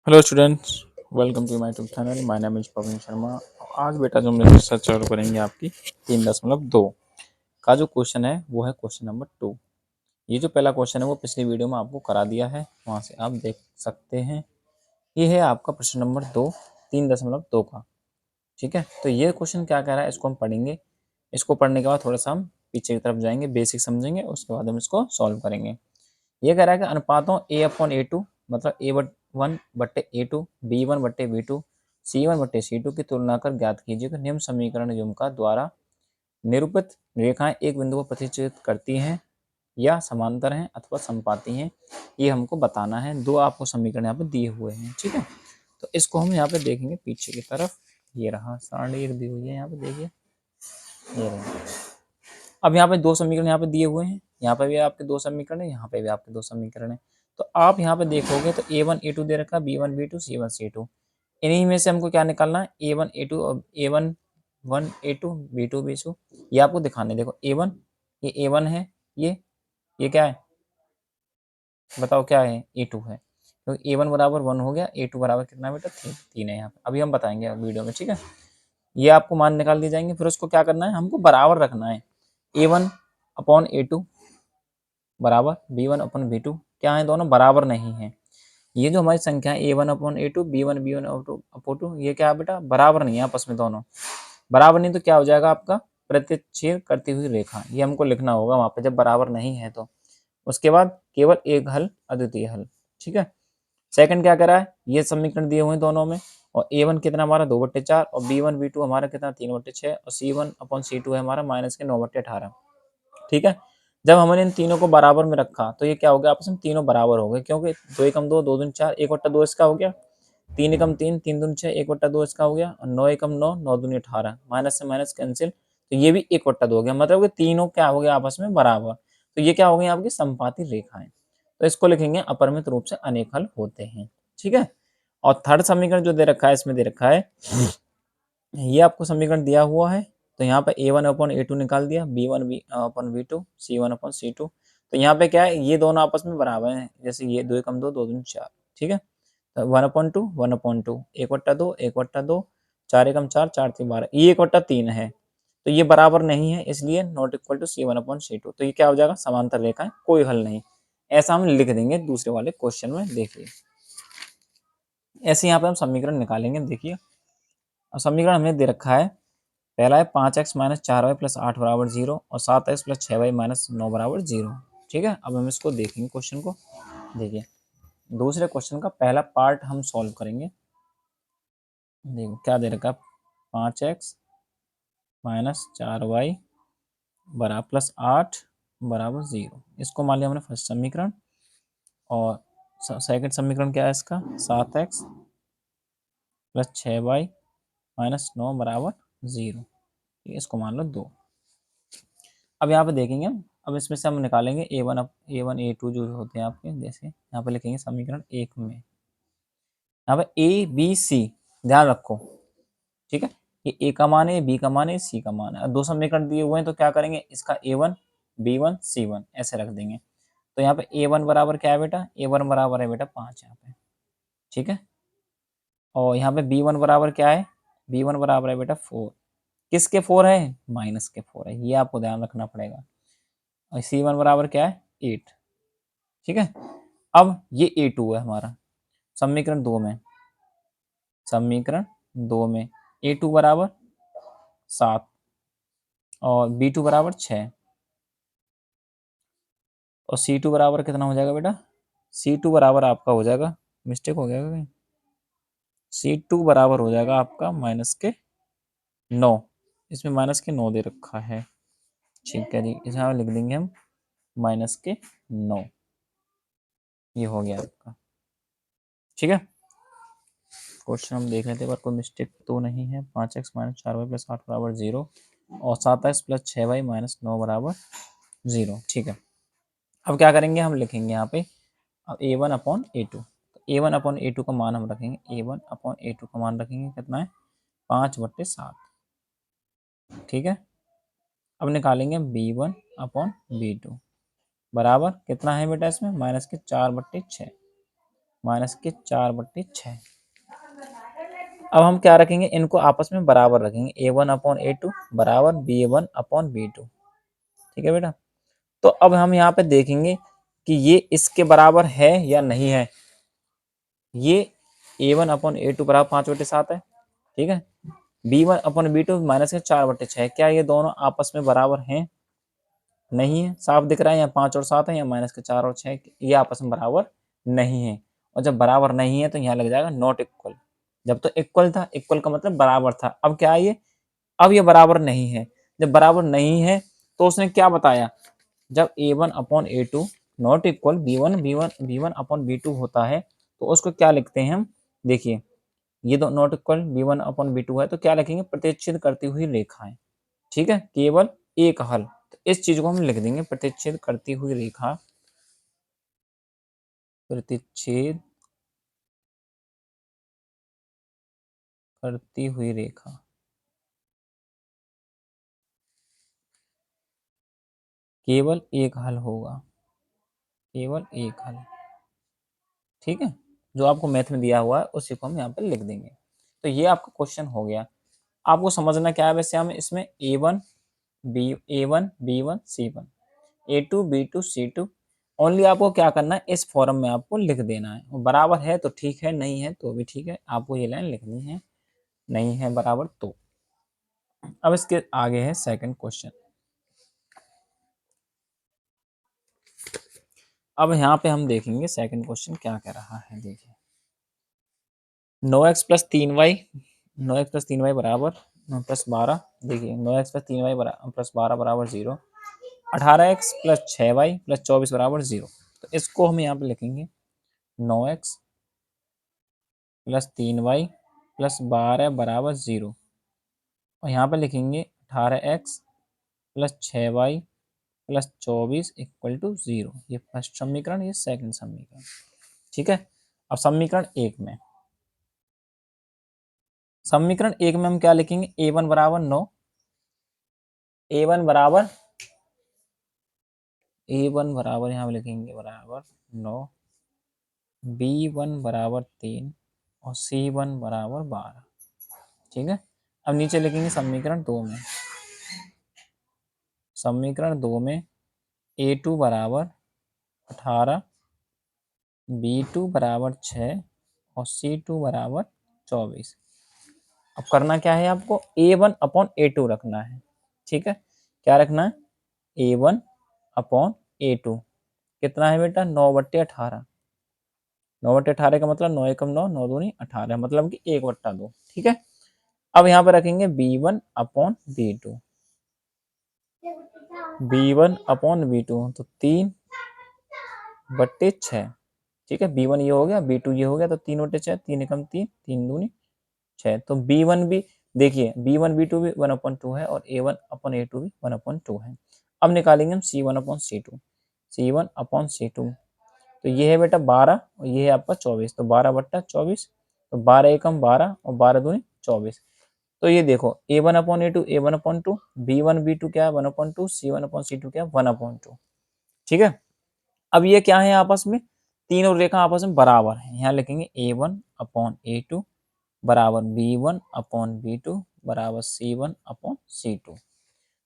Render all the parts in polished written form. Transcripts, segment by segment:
Hello students, welcome to my YouTube channel. My name is Pawan Sharma. आज बेटा जो हम लेक्चर चालू करेंगे आपकी 3.2 का जो क्वेश्चन है वो है क्वेश्चन नंबर 2। ये जो पहला क्वेश्चन है वो पिछली वीडियो में आपको करा दिया है, वहाँ से आप देख सकते हैं। ये है आपका प्रश्न नंबर 2 3.2 का। ठीक है, तो ये क्वेश्चन क्या कह रहा है इसको हम पढ़ेंगे। इसको पढ़ने के बाद थोड़ा सा हम पीछे की तरफ जाएंगे, बेसिक समझेंगे, उसके बाद हम इसको सॉल्व करेंगे। ये कह रहा है कि अनुपातों A/A2 मतलब A1/A2, B1/B2, C1/C2 की तुलना कर ज्ञात कीजिए कि निम्न समीकरण युग्म द्वारा निरूपित रेखाएं एक बिंदु को प्रतिच्छेद करती हैं या समांतर हैं अथवा समपाती हैं। ये हमको बताना है। दो आपको समीकरण यहाँ पे दिए हुए हैं। ठीक है, तो इसको हम यहाँ पे देखेंगे पीछे की तरफ। ये रहा सारणी एक दी हुई है, यहाँ पे देखिए ये रहा। अब यहाँ पे दो समीकरण यहाँ पे दिए हुए हैं, यहाँ पे भी आपके दो समीकरण है, यहाँ पे भी आपके दो समीकरण है। तो आप यहाँ पे देखोगे तो A1 A2 दे रखा है, B1 B2 C1 C2। इन्हीं में से हमको क्या निकालना है, A1 A2 और A1 1 A2 B2 B2। ये आपको दिखाने, देखो A1, ये A1 है, ये क्या है बताओ, क्या है A2 है। तो A1 बराबर 1 हो गया, A2 बराबर कितना बेटा 3 है यहाँ पे। अभी हम बताएंगे वीडियो में। ठीक है, ये आपको मान निकाल दिए जाएंगे। फिर उसको क्या करना है, हमको बराबर रखना है। A1/A2 बराबर B1/B2, क्या है, दोनों बराबर नहीं है। ये जो हमारी संख्या है A1/A2, B1 ये क्या है बेटा, बराबर नहीं है आपस में। दोनों बराबर नहीं तो क्या हो जाएगा आपका, प्रतिच्छेद करती हुई रेखा। ये हमको लिखना होगा वहां पे जब बराबर नहीं है तो। उसके बाद केवल एक हल, अद्वितीय हल। ठीक है, सेकंड क्या करा है, ये समीकरण दिए हुए हैं दोनों में। और A1 कितना हमारा 2/4 और B1 B2 हमारा कितना 3/6 और C1/C2 है हमारा -9/18। ठीक है, जब हमने इन तीनों को बराबर में रखा तो ये क्या हो गया, आपस में तीनों बराबर हो गए, क्योंकि 2 एकम 2, 2 दूनी 4, 1/2 इसका हो गया, 3 एकम 3, 3 दूनी 6, 1/2 इसका हो गया, और 9 एकम 9, 9 दूनी 18, माइनस से माइनस कैंसिल, तो ये भी 1/2 हो गया। मतलब कि तीनों क्या हो गया आपस में बराबर। तो ये क्या हो गई आपकी समपाती रेखाएं। तो इसको लिखेंगे अपरिमित रूप से अनेक हल होते हैं। ठीक है, और थर्ड समीकरण जो दे रखा है, इसमें दे रखा है, ये आपको समीकरण दिया हुआ है। तो यहाँ पे A1/A2 निकाल दिया, B1/B2, C1/C2। तो यहाँ पे क्या है, ये दोनों आपस में बराबर हैं। जैसे ये 2 एकम 2, 2 दूनी 4। ठीक है, तो 1/2, 1/2, 1/2, 1/2, 4 एकम 4, 4 3 12, ये 1/3 है। तो ये बराबर नहीं है, इसलिए नॉट इक्वल टू C1/C2। तो ये क्या हो जाएगा, समांतर रेखा है, कोई हल नहीं। ऐसा हम लिख देंगे दूसरे वाले क्वेश्चन में। देखिए ऐसे यहाँ पे हम समीकरण निकालेंगे। देखिए अब समीकरण हमें दे रखा है, पहला है 5x-4y + 8 बराबर 0 और 7x + 6y - 9 बराबर 0। ठीक है, अब हम इसको देखेंगे क्वेश्चन को। देखिए दूसरे क्वेश्चन का पहला पार्ट हम सॉल्व करेंगे। देखो क्या दे रखा है, 5x - 4y बराबर +8 बराबर 0। इसको मान लिया हमने फर्स्ट समीकरण। और सेकंड समीकरण क्या है इसका, 7x + 6y - 9 बराबर 0। इसको मान लो 2। अब यहाँ पे देखेंगे हम, अब इसमें से हम निकालेंगे A1 A2 जो होते हैं आपके। जैसे यहाँ पे लिखेंगे समीकरण 1 में, यहाँ पे A B C ध्यान रखो। ठीक है, ये A का मान है, B का मान है, C का मान है। अब दो समीकरण दिए हुए हैं तो क्या करेंगे, इसका A1 B1 C1 ऐसे रख देंगे। तो यहाँ पे A1 बराबर क्या है बेटा, A1 बराबर है बेटा 5 यहाँ पे। ठीक है, और यहाँ पे B1 बराबर क्या है, B1 बराबर है बेटा 4। किसके 4 है, माइनस के 4 है, ये आपको ध्यान रखना पड़ेगा। और C1 बराबर क्या है 8। ठीक है, अब ये A2 है हमारा समीकरण 2 में। समीकरण 2 में A2 बराबर 7 और B2 बराबर 6 और C2 बराबर कितना हो जाएगा बेटा, C2 बराबर आपका हो जाएगा, मिस्टेक हो गया कहीं, C2 बराबर हो जाएगा आपका -9। इसमें -9 दे रखा है। ठीक है जी, इसे लिख देंगे हम -9। ये हो गया आपका। ठीक है, क्वेश्चन हम देख रहे थे पर कोई मिस्टेक तो नहीं है। 5x - 4y + 8 बराबर 0 और 7x + 6y - 9 बराबर 0। ठीक है, अब क्या करेंगे, हम लिखेंगे यहाँ पे अब A1/A2। तो A1/A2 का मान हम रखेंगे, A1/A2 का मान रखेंगे कितना है 5/7। ठीक है, अब निकालेंगे B1/B2 बराबर कितना है बेटा, इसमें -4/6। -4/6। अब हम क्या रखेंगे, इनको आपस में बराबर रखेंगे, a1/a2 बराबर b1/b2। ठीक है बेटा। तो अब हम यहाँ पे देखेंगे कि ये इसके बराबर है या नहीं है। ये a1/a2 बराबर 5/7 है। ठीक है। b1/b2 -4/6, क्या ये दोनों आपस में बराबर हैं? नहीं है। साफ दिख रहा है, यहाँ 5 और 7 है, या -4 और 6, ये आपस में बराबर नहीं है। और जब बराबर नहीं है तो यहाँ लग जाएगा नॉट इक्वल। जब तो इक्वल था, इक्वल का मतलब बराबर था। अब क्या है ये, अब ये बराबर नहीं है। जब बराबर नहीं है तो उसने क्या बताया, जब a1/a2 नॉट इक्वल b1/b2 होता है तो उसको क्या लिखते हैं हम, देखिए ये दो नॉट इक्वल b1/b2 है तो क्या लिखेंगे, प्रतिच्छेद करती हुई रेखाएं। ठीक है, केवल एक हल। तो इस चीज को हम लिख देंगे, प्रतिच्छेद करती हुई रेखा, प्रतिच्छेद करती हुई रेखा। केवल एक हल होगा, केवल एक हल। ठीक है, जो आपको मैथ में दिया हुआ है उसी को हम यहाँ पे लिख देंगे। तो ये आपका क्वेश्चन हो गया। आपको समझना क्या है वैसे, हम इसमें A1 B1 C1 A2 B2 C2 only आपको क्या करना है, इस फॉर्म में आपको लिख देना है। वो बराबर है तो ठीक है, नहीं है तो भी ठीक है, आपको ये लाइन लिखनी है। नहीं है बराबर तो। अब इसके आगे है सेकंड क्वेश्चन। अब यहाँ पे हम देखेंगे सेकंड क्वेश्चन क्या कह रहा है। देखिए 9x+3y, 9x+3y बराबर +12। देखिए 9x+3y+12 बराबर 0। 18x+6y+24 बराबर 0। तो इसको हम यहाँ पे लिखेंगे 9x+3y+12 बराबर 0। और यहाँ पे लिखेंगे 18x+6y+24 इक्वल टू 0। ये फर्स्ट समीकरण, ये सेकंड समीकरण। ठीक है। अब समीकरण एक में, समीकरण एक में हम क्या लिखेंगे, a1 बराबर 9, a1 बराबर यहाँ पे लिखेंगे बराबर 9, b1 बराबर 3 और c1 बराबर 12। ठीक है। अब नीचे लिखेंगे समीकरण दो में, समीकरण दो में a2 बराबर 18, b2 बराबर 6 और c2 बराबर 24। अब करना क्या है, आपको a1/a2 रखना है। ठीक है, क्या रखना है, a1/a2 कितना है बेटा, 9/18। 9/18 का मतलब 9 एकम 9, 9 दूनी 18, मतलब कि 1/2। ठीक है। अब यहाँ पे रखेंगे b1/b2, b1/b2 तो 3/6। ठीक है, b1 ये हो गया, b2 ये हो गया, तो 3/6, 3 एकम 3, 3 दूनी 6। तो b1 भी देखिए, b1/b2 भी 1/2 है और a1/a2 भी 1/2 है। अब निकालेंगे हम c1/c2, c1/c2। तो ये है बेटा 12 और ये है आपका 24, तो 12/24, तो 12 एकम 12 और 12 दूनी 24। तो ये देखो a1/a2 a1/2, b1/b2 क्या है 1/2, c1/c2 क्या है 1/2। ठीक है। अब ये क्या है आपस में, तीनों रेखा आपस में बराबर है। यहाँ लिखेंगे a1/a2 बराबर b1/b2 बराबर c1/c2।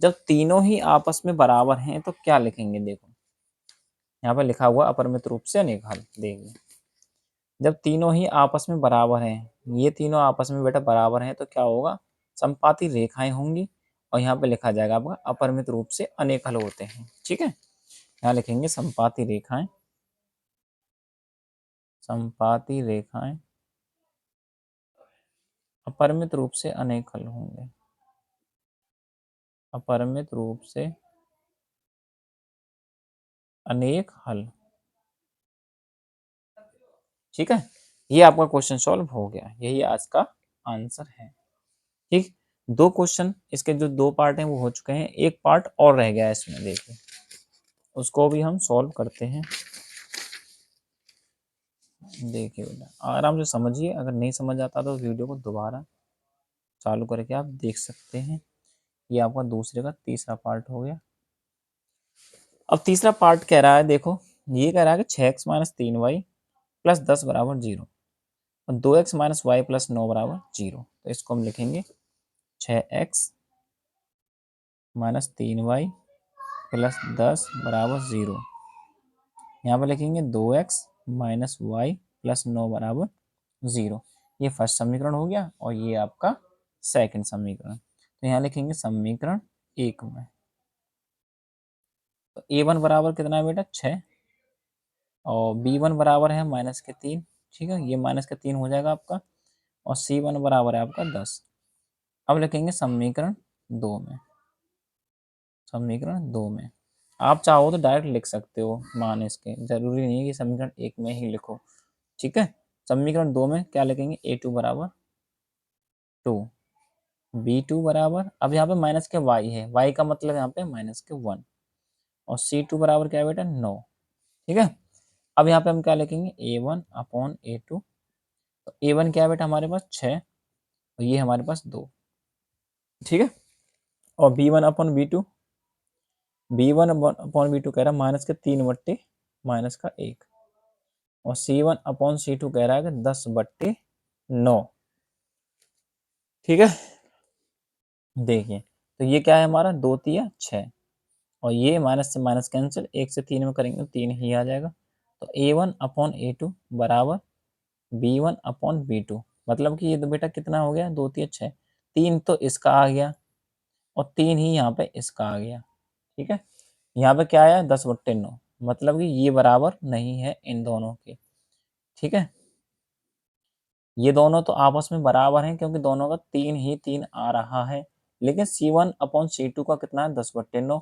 जब तीनों ही आपस में बराबर हैं तो क्या लिखेंगे, देखो यहाँ पर लिखा हुआ अपरिमित रूप से अनेक हल। देखिए जब तीनों ही आपस में बराबर हैं, ये तीनों आपस में बेटा बराबर हैं, तो क्या होगा, संपाती रेखाएं होंगी और यहाँ पे लिखा जाएगा आपका अपरिमित रूप से अनेक हल होते हैं। ठीक है, यहाँ लिखेंगे संपाती रेखाएं, संपाती रेखाएं अपरिमित रूप से अनेक हल होंगे, अपरिमित रूप से अनेक हल। ठीक है, ये आपका क्वेश्चन सॉल्व हो गया, यही आज का आंसर है। ठीक, दो क्वेश्चन इसके जो दो पार्ट हैं वो हो चुके हैं, एक पार्ट और रह गया है इसमें, देखिए उसको भी हम सॉल्व करते हैं। देखिए बेटा आराम से समझिए, अगर नहीं समझ आता तो वीडियो को दोबारा चालू करके आप देख सकते हैं। ये आपका दूसरे का तीसरा पार्ट हो गया। अब तीसरा पार्ट कह रहा है, देखो ये कह रहा है कि 6x - 3y प्लस 10 बराबर 0 और 2x माइनस वाई प्लस 9 बराबर 0। तो इसको हम लिखेंगे 6x माइनस 3y प्लस 10 बराबर 0। यहाँ पर लिखेंगे 2x माइनस वाई प्लस 9 बराबर 0। ये फर्स्ट समीकरण हो गया और ये आपका सेकंड समीकरण। तो यहाँ लिखेंगे समीकरण 1 में। तो a1 बराबर कितना है बेटा 6 और b1 बराबर है -3। ठीक है, ये -3 हो जाएगा आपका और c1 बराबर है आपका 10। अब लिखेंगे समीकरण 2 में। समीकरण 2 में आप चाहो तो डायरेक्ट लिख सकते हो मान इसके, जरूरी नहीं है कि समीकरण 1 में ही लिखो। ठीक है, समीकरण 2 में क्या लिखेंगे a2 बराबर 2, b2 बराबर, अब यहाँ पे माइनस के y है, y का मतलब यहाँ पे माइनस के 1 और c2 बराबर क्या है बेटा 9। ठीक है, अब यहाँ पे हम क्या लिखेंगे a1 अपॉन a2। तो a1 क्या है बेटा हमारे पास 6 और ये हमारे पास 2। ठीक है, और b1 upon b2, b1 upon b2 कह रहा है माइनस के 3 माइनस का 1 और c1 अपॉन c2 कह रहा है कि 10/9। ठीक है, देखिए तो ये क्या है हमारा 2 तिया 6 और ये माइनस से माइनस कैंसिल, 1 से 3 में करेंगे तो 3 ही आ जाएगा। तो a1 अपॉन a2 बराबर b1 अपॉन b2, मतलब कि ये तो बेटा कितना हो गया 2 तिया 6, 3 तो इसका आ गया और 3 ही यहाँ पे इसका आ गया। ठीक है, यहाँ पे क्या आया 10/9, मतलब कि ये बराबर नहीं है इन दोनों के। ठीक है, ये दोनों तो आपस में बराबर हैं क्योंकि दोनों का 3 ही 3 आ रहा है, लेकिन c1 अपॉन c2 का कितना है 10/9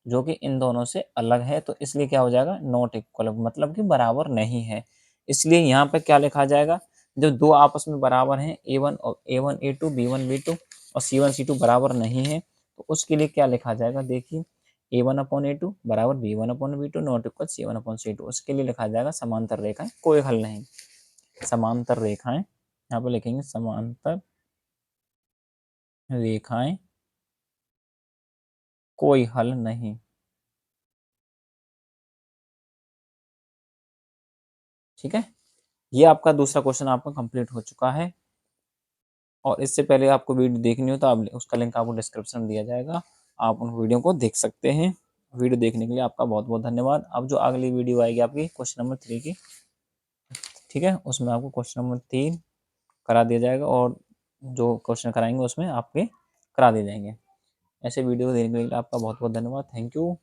जो कि इन दोनों से अलग है, तो इसलिए क्या हो जाएगा नॉट इक्वल, मतलब कि बराबर नहीं है। इसलिए यहाँ पे क्या लिखा जाएगा, जो दो आपस में बराबर हैं a1 और a1 a2 b1 b2 और c1 c2 बराबर नहीं है, तो उसके लिए क्या लिखा जाएगा देखिए a1 अपॉन a2 बराबर b1 upon b2 not equal c1 upon c2। उसके लिए लिखा जाएगा समांतर रेखाएं कोई हल नहीं। समांतर रेखाएं यहाँ पे लिखेंगे समांतर रेखाएं कोई हल नहीं। ठीक है, ये आपका दूसरा क्वेश्चन आपका कंप्लीट हो चुका है और इससे पहले आपको वीडियो देखनी हो तो आप उसका लिंक आपको डिस्क्रिप्शन में दिया जाएगा, आप उन वीडियो को देख सकते हैं। वीडियो देखने के लिए आपका बहुत बहुत धन्यवाद। अब जो अगली वीडियो आएगी आपकी क्वेश्चन नंबर 3 की, ठीक है, उसमें आपको क्वेश्चन नंबर 3 करा दिया जाएगा और जो क्वेश्चन कराएंगे उसमें आपके करा दिए जाएंगे। ऐसे वीडियो देखने के लिए आपका बहुत बहुत धन्यवाद। Thank you.